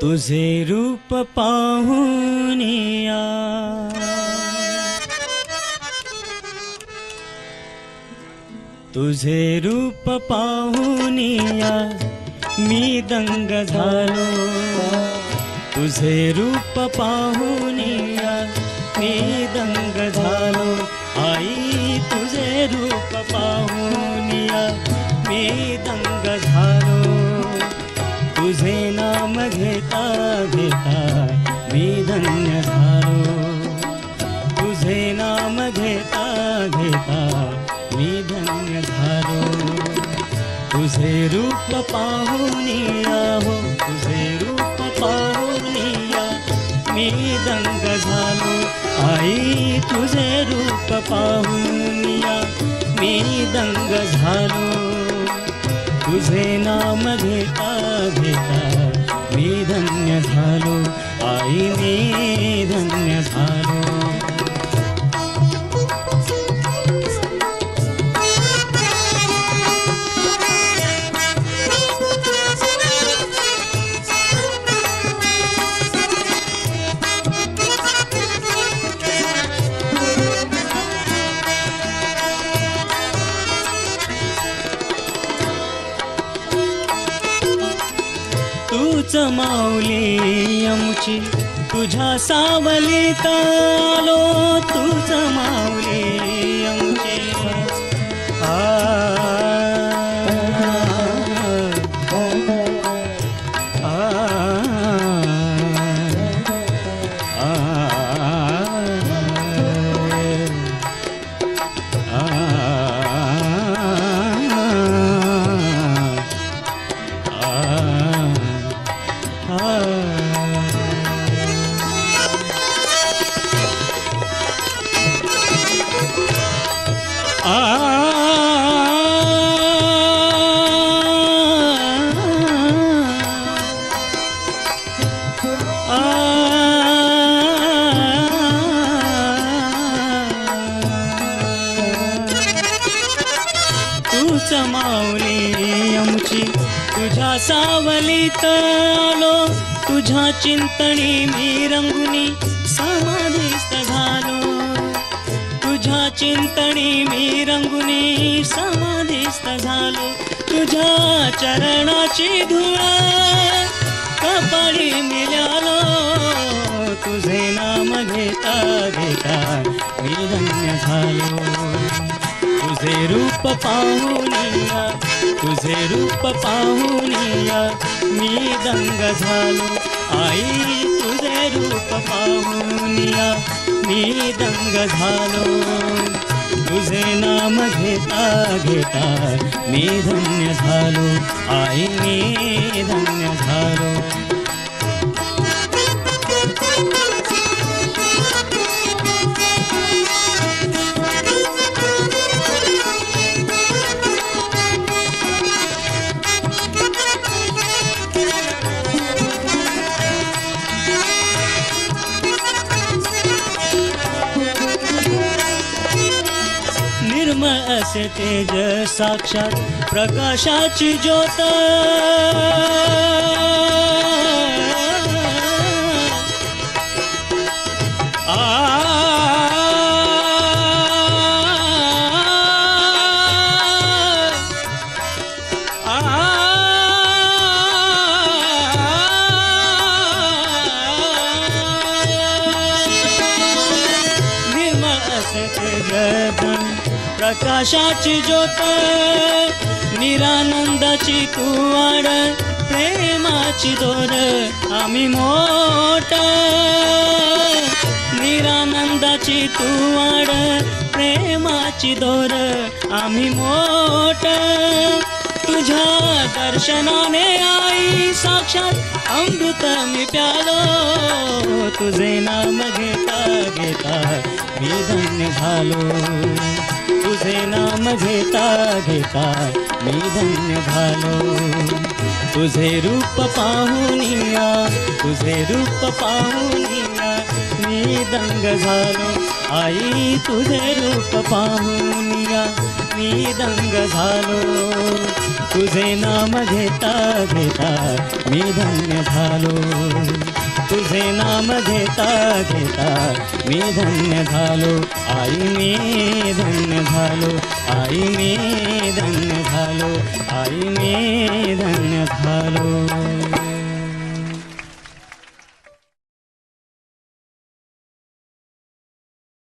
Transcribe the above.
तुझे रूप पाहुनिया तुझे रूप पाहुनिया मी दंग झालो तुझे रूप पाहुनिया मी दंग झालो आई तुझे रूप पाहुनिया मी दंग झालो तुझे नाम घेता घेता मी धन्य झालो तुझे नाम घेता घेता मी धन्य झालो तुझे रूप पाहुनिया हो तुझे रूप पाहुनिया मी दंग झालो आई तुझे रूप पाहुनिया मी दंग झालो तुझे नाम घेता घेता मी धन्य झालो आई मी धन्य झालो तूच माऊली आमची तुझ्या सावलीत आलो तूच माऊली आमची तूच माऊली आमची तुझ्या सावलीत आलो तुझ्या चिंतणी मी रंगुनी समाधिस्थ झालो तुझ्या चिंतणी मी रंगुनी समाधिस्थ झालो तुझ्या चरणाची धुळा कपाळी मिळालो तुझे नाम घेता घेता मी धन्य झालो तुझे रूप पाहुनिया तुझे रूप पाहुनिया मी दंग झालो आई तुझे रूप पाहुनिया मी दंग झालो तुझे नाम घेता घेता मी धन्य झालो आई मी धन्य झालो असे तेज साक्षात प्रकाशाची ज्योत प्रकाशाची ज्योत निरानंदाची तू वाड प्रेमाची दोर आम्ही मोठ निरानंदाची तू वाड प्रेमाची दोर आम्ही मोठ तुझ्या दर्शनाने आई साक्षात अमृत मी प्यालो तुझे नाम घेता घेता मी धन्य झालो तुझे नाम घेता घेता मी धन्य झालो तुझे रूप पाहुनिया तुझे रूप पाहुनिया मी दंग झालो आई तुझे रूप पाहुनिया मी दंग झालो, तुझे नाम घेता घेता मी धन्य झालो, तुझे नाम घेता घेता मी धन्य झालो, आई मी धन्य झालो, आई मी धन्य झालो, आई मी धन्य झालो.